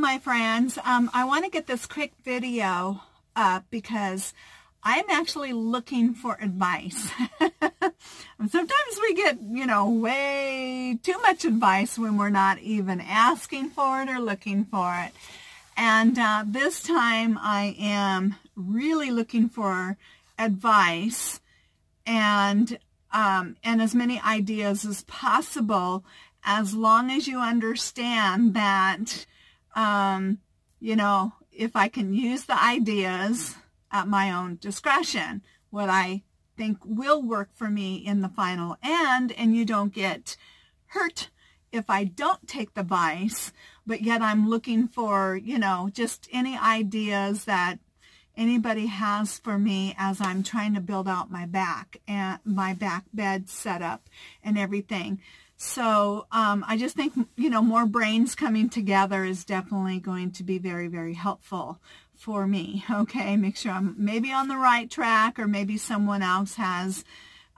my friends. I want to get this quick video up because I'm actually looking for advice. Sometimes we get, way too much advice when we're not even asking for it or looking for it. And this time I am really looking for advice and as many ideas as possible, as long as you understand that, if I can use the ideas at my own discretion, what I think will work for me in the final end, and you don't get hurt if I don't take the advice, but yet I'm looking for, just any ideas that anybody has for me as I'm trying to build out my back and my back bed setup and everything. So I just think, more brains coming together is definitely going to be very, very helpful for me. Okay, make sure I'm maybe on the right track, or maybe someone else has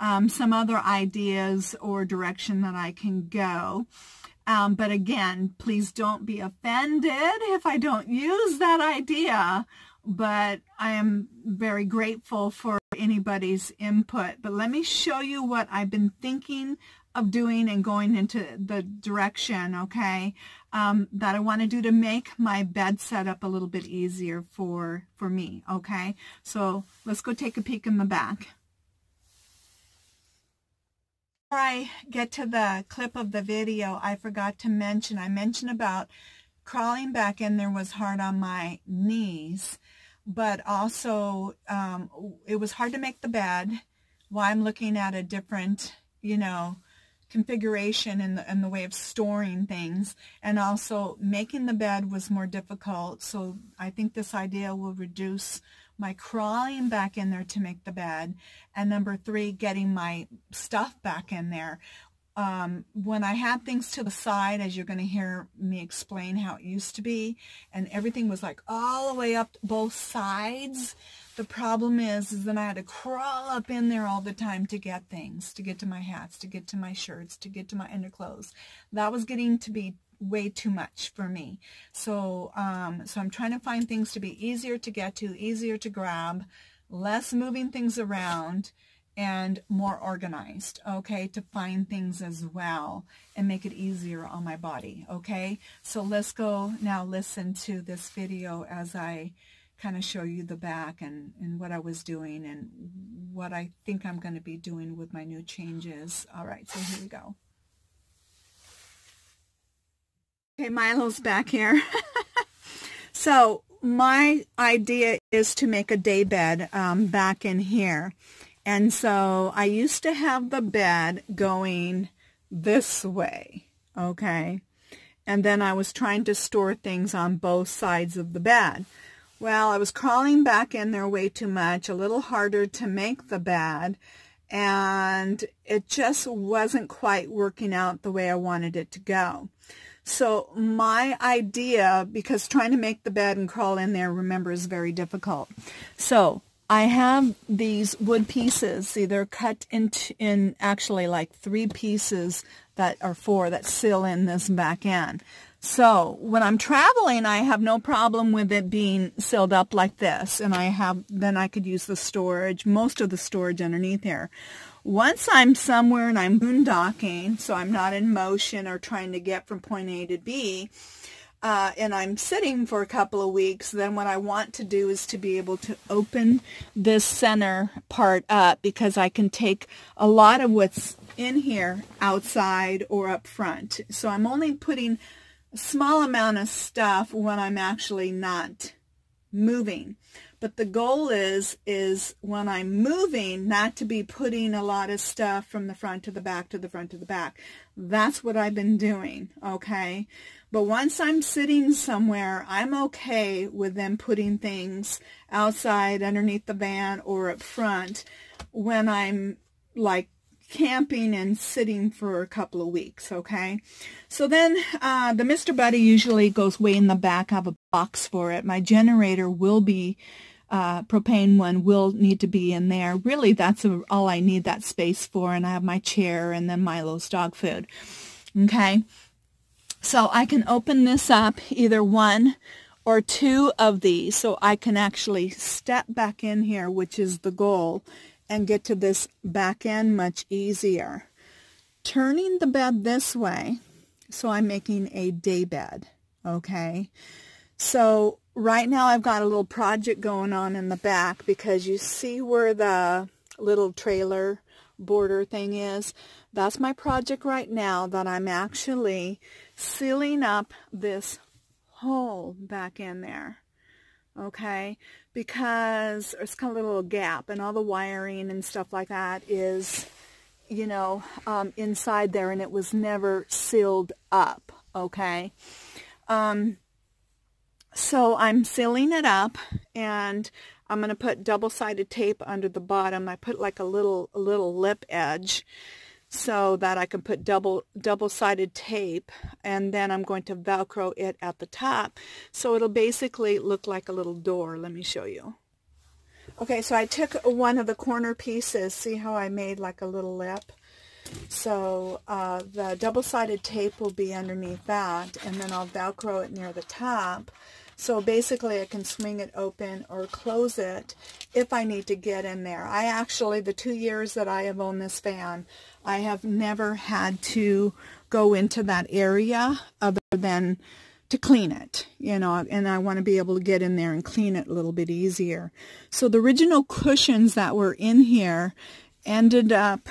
some other ideas or direction that I can go. But again, please don't be offended if I don't use that idea. But I am very grateful for anybody's input. But let me show you what I've been thinking of doing and going into the direction, okay, that I want to do to make my bed setup a little bit easier for me, okay? So let's go take a peek in the back. Before I get to the clip of the video, I forgot to mention, I mentioned about crawling back in there was hard on my knees, but also it was hard to make the bed while I'm looking at a different, configuration in the way of storing things, and also making the bed was more difficult. So I think this idea will reduce my crawling back in there to make the bed. And number 3, getting my stuff back in there. When I had things to the side, as you're going to hear me explain how it used to be, and everything was like all the way up both sides, the problem is then I had to crawl up in there all the time to get things, to get to my hats, to get to my shirts, to get to my underclothes. That was getting to be way too much for me. So, so I'm trying to find things to be easier to get to, easier to grab, less moving things around, and more organized, okay, to find things as well and make it easier on my body, okay? So let's go now listen to this video as I kind of show you the back and what I was doing and what I think I'm going to be doing with my new changes. All right, so here we go. Okay, Milo's back here. So my idea is to make a day bed back in here. And so I used to have the bed going this way, okay? And then I was trying to store things on both sides of the bed. Well, I was crawling back in there way too much, a little harder to make the bed, and it just wasn't quite working out the way I wanted it to go. So my idea, because trying to make the bed and crawl in there, remember, is very difficult. So I have these wood pieces. See, they're cut in actually like 3 pieces that are 4 that seal in this back end. So when I'm traveling, I have no problem with it being sealed up like this, and then I could use the storage, most of the storage underneath here. Once I'm somewhere and I'm boondocking, so I'm not in motion or trying to get from point A to B, and I'm sitting for a couple of weeks, then what I want to do is to be able to open this center part up, because I can take a lot of what's in here outside or up front. So I'm only putting a small amount of stuff when I'm actually not moving. But the goal is when I'm moving, not to be putting a lot of stuff from the front to the back to the front to the back. That's what I've been doing, okay? But once I'm sitting somewhere, I'm okay with them putting things outside, underneath the van, or up front when I'm like camping and sitting for a couple of weeks, okay? So then the Mr. Buddy usually goes way in the back. I have a box for it. My generator will be, propane one will need to be in there. Really, that's all I need that space for, and I have my chair and then Milo's dog food, okay? So I can open this up, either one or two of these, so I can actually step back in here, which is the goal, and get to this back end much easier. Turning the bed this way, so I'm making a day bed, okay? So right now I've got a little project going on in the back, because you see where the little trailer border thing is? That's my project right now, that I'm actually sealing up this hole back in there, okay? Because it's got a little gap, and all the wiring and stuff like that is, you know, inside there, and it was never sealed up, okay? So I'm sealing it up, and I'm going to put double-sided tape under the bottom. I put like a little lip edge so that I can put double-sided tape, and then I'm going to Velcro it at the top, so it'll basically look like a little door. Let me show you. Okay, so I took one of the corner pieces. See how I made like a little lip? So the double-sided tape will be underneath that, and then I'll Velcro it near the top. So basically I can swing it open or close it if I need to get in there. I actually, the 2 years that I have owned this fan, I have never had to go into that area other than to clean it, you know, and I want to be able to get in there and clean it a little bit easier. So the original cushions that were in here ended up,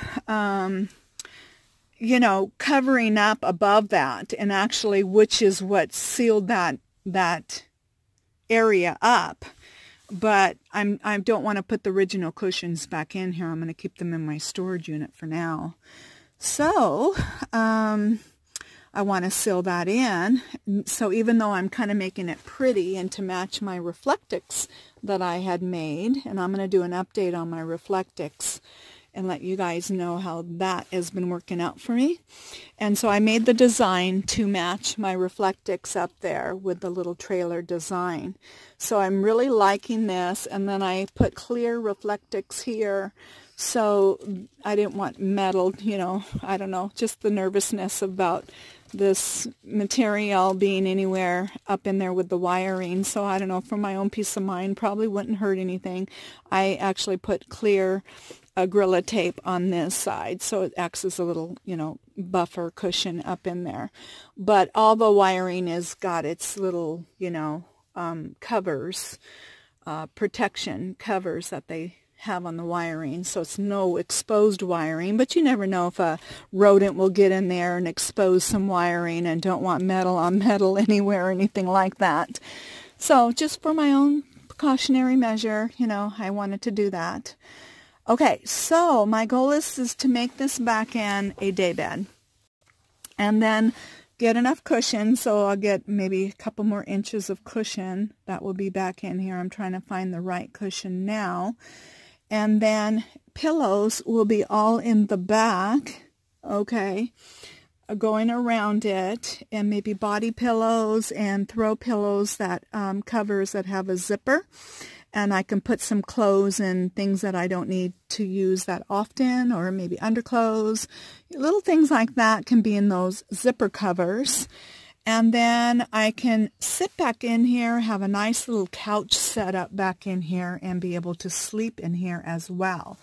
you know, covering up above that, and actually, which is what sealed that area up. But I don't want to put the original cushions back in here. I'm going to keep them in my storage unit for now. So I want to seal that in. So even though I'm kind of making it pretty and to match my Reflectix that I had made, and I'm going to do an update on my Reflectix and let you guys know how that has been working out for me. And so I made the design to match my Reflectix up there with the little trailer design. So I'm really liking this, and then I put clear Reflectix here, so I didn't want metal, you know, I don't know, just the nervousness about this material being anywhere up in there with the wiring. So I don't know, for my own peace of mind, probably wouldn't hurt anything. I actually put clear Gorilla tape on this side, so it acts as a little, you know, buffer cushion up in there. But all the wiring has got its little, you know, covers, protection covers that they have on the wiring, so it's no exposed wiring. But you never know if a rodent will get in there and expose some wiring, and don't want metal on metal anywhere or anything like that. So just for my own precautionary measure, you know, I wanted to do that. Okay, so my goal is to make this back end a day bed, and then get enough cushion, so I'll get maybe a couple more inches of cushion that will be back in here. I'm trying to find the right cushion now. And then pillows will be all in the back, okay, going around it, and maybe body pillows and throw pillows that covers that have a zipper. And I can put some clothes and things that I don't need to use that often, or maybe underclothes. Little things like that can be in those zipper covers. And then I can sit back in here, have a nice little couch set up back in here, and be able to sleep in here as well.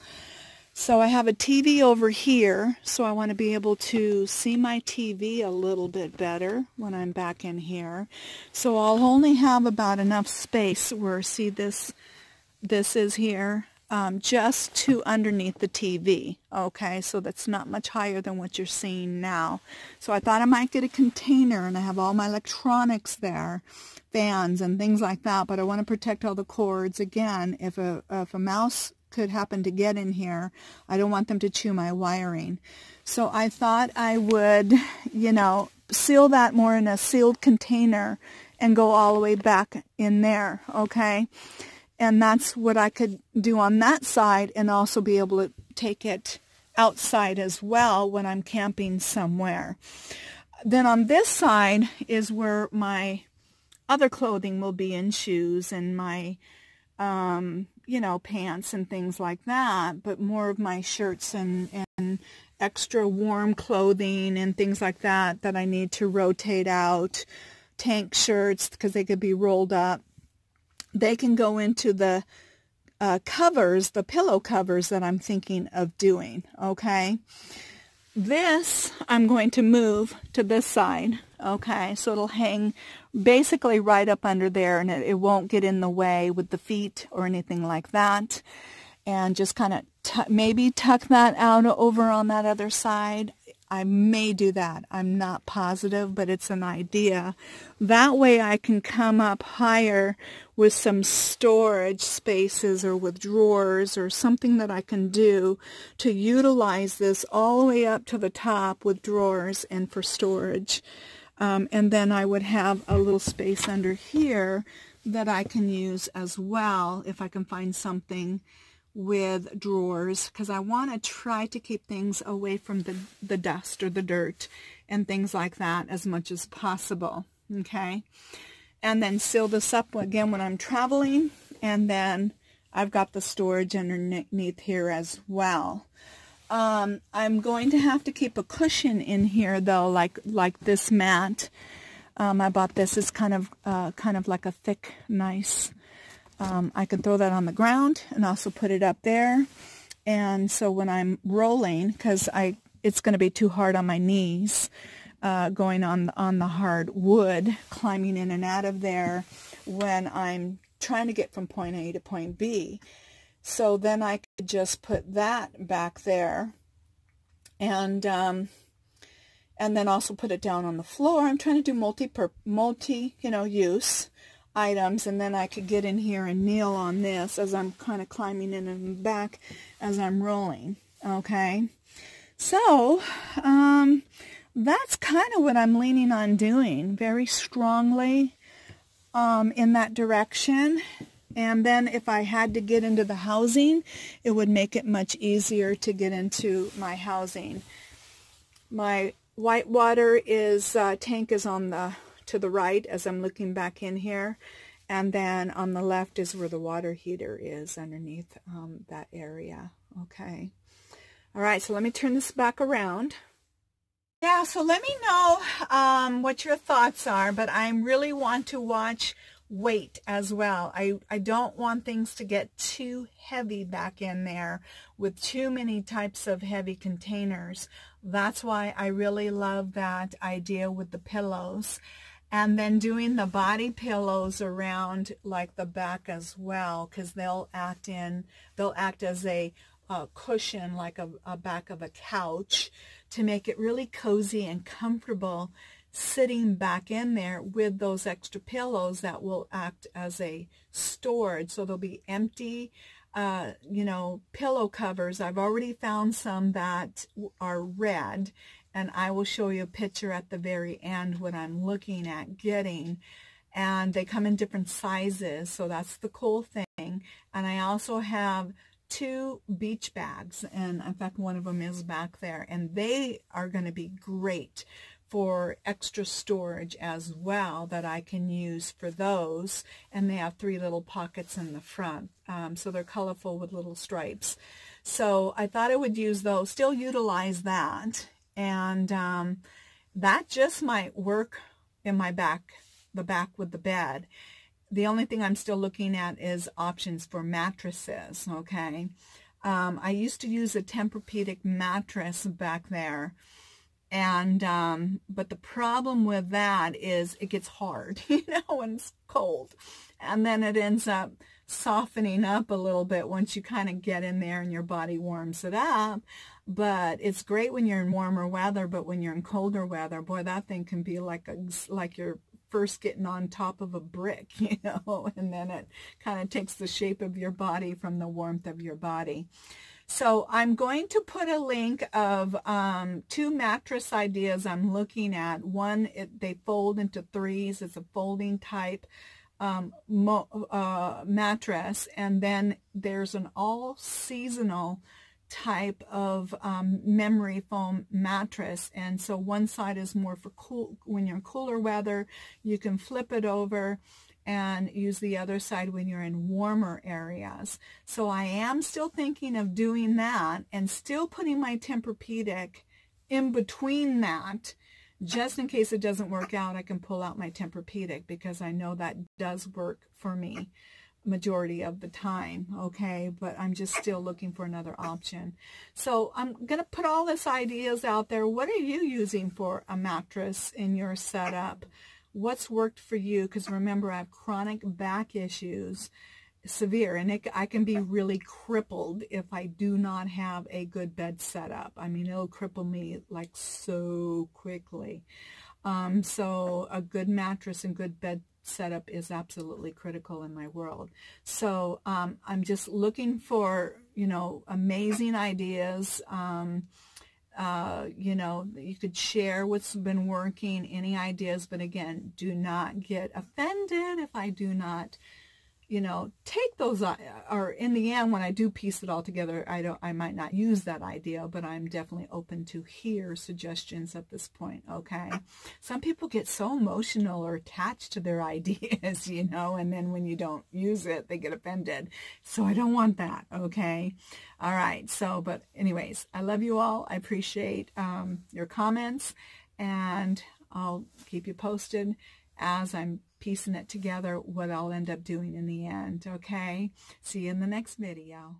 So I have a TV over here, so I want to be able to see my TV a little bit better when I'm back in here. So I'll only have about enough space where, see, this is here, just to underneath the TV. Okay, so that's not much higher than what you're seeing now. So I thought I might get a container, and I have all my electronics there, fans and things like that, but I want to protect all the cords. Again, if a mouse could happen to get in here, I don't want them to chew my wiring. So I thought I would, you know, seal that more in a sealed container and go all the way back in there, okay? And that's what I could do on that side, and also be able to take it outside as well when I'm camping somewhere. Then on this side is where my other clothing will be, in shoes and my you know, pants and things like that, but more of my shirts and extra warm clothing and things like that that I need to rotate out. Tank shirts, because they could be rolled up. They can go into the covers, the pillow covers that I'm thinking of doing, okay? This I'm going to move to this side, okay? So it'll hang basically right up under there, and it won't get in the way with the feet or anything like that. And just kind of maybe tuck that out over on that other side. I may do that. I'm not positive, but it's an idea. That way I can come up higher with some storage spaces or with drawers or something that I can do to utilize this all the way up to the top with drawers and for storage. And then I would have a little space under here that I can use as well if I can find something with drawers, because I want to try to keep things away from the dust or the dirt and things like that as much as possible, okay? And then seal this up again when I'm traveling, and then I've got the storage underneath here as well. I'm going to have to keep a cushion in here though, like this mat. I bought this. It's kind of like a thick, nice. I can throw that on the ground and also put it up there. And so when I'm rolling, because it's going to be too hard on my knees, going on the hard wood, climbing in and out of there when I'm trying to get from point A to point B. So then I could just put that back there, and then also put it down on the floor. I'm trying to do multi use items, and then I could get in here and kneel on this as I'm kind of climbing in and back as I'm rolling. Okay, so that's kind of what I'm leaning on doing very strongly in that direction. And then if I had to get into the housing, it would make it much easier to get into my housing. My whitewater tank is on to the right as I'm looking back in here, and then on the left is where the water heater is underneath that area. Okay. All right, so let me turn this back around. Yeah, so let me know what your thoughts are, but I really want to watch weight as well. I don't want things to get too heavy back in there with too many types of heavy containers. That's why I really love that idea with the pillows. And then doing the body pillows around like the back as well, because they'll act as a cushion, like a back of a couch, to make it really cozy and comfortable sitting back in there with those extra pillows that will act as a storage. So there'll be empty pillow covers. I've already found some that are red, and I will show you a picture at the very end what I'm looking at getting. And they come in different sizes, so that's the cool thing. And I also have 2 beach bags, and in fact one of them is back there, and they are going to be great for extra storage as well that I can use for those. And they have 3 little pockets in the front, so they're colorful with little stripes. So I thought I would use those, still utilize that, and that just might work in my back, the back with the bed. The only thing I'm still looking at is options for mattresses, okay? I used to use a Tempur-Pedic mattress back there, and but the problem with that is it gets hard, when it's cold, and then it ends up softening up a little bit once you kind of get in there and your body warms it up. But it's great when you're in warmer weather, but when you're in colder weather, boy, that thing can be like you're first getting on top of a brick, and then it kind of takes the shape of your body from the warmth of your body. So I'm going to put a link of 2 mattress ideas I'm looking at. One, they fold into 3s. It's a folding type mattress. And then there's an all-seasonal type of memory foam mattress. And so one side is more for cool, when you're in cooler weather, you can flip it over and use the other side when you're in warmer areas. So I am still thinking of doing that and still putting my Tempur-Pedic in between that. Just in case it doesn't work out, I can pull out my Tempur-Pedic, because I know that does work for me majority of the time, okay? But I'm just still looking for another option. So I'm going to put all these ideas out there. What are you using for a mattress in your setup? What's worked for you? Because remember, I have chronic back issues, severe, and I can be really crippled if I do not have a good bed setup. I mean, it'll cripple me like so quickly. So a good mattress and good bed setup is absolutely critical in my world. So I'm just looking for, you know, amazing ideas. You know, you could share what's been working, any ideas, but again, do not get offended if I do not, you know, take those, or in the end, when I do piece it all together, I might not use that idea, but I'm definitely open to hear suggestions at this point, okay? Some people get so emotional or attached to their ideas, you know, and then when you don't use it, they get offended. So I don't want that, okay? All right, so, but anyways, I love you all. I appreciate your comments, and I'll keep you posted as I'm piecing it together, what I'll end up doing in the end, okay? See you in the next video.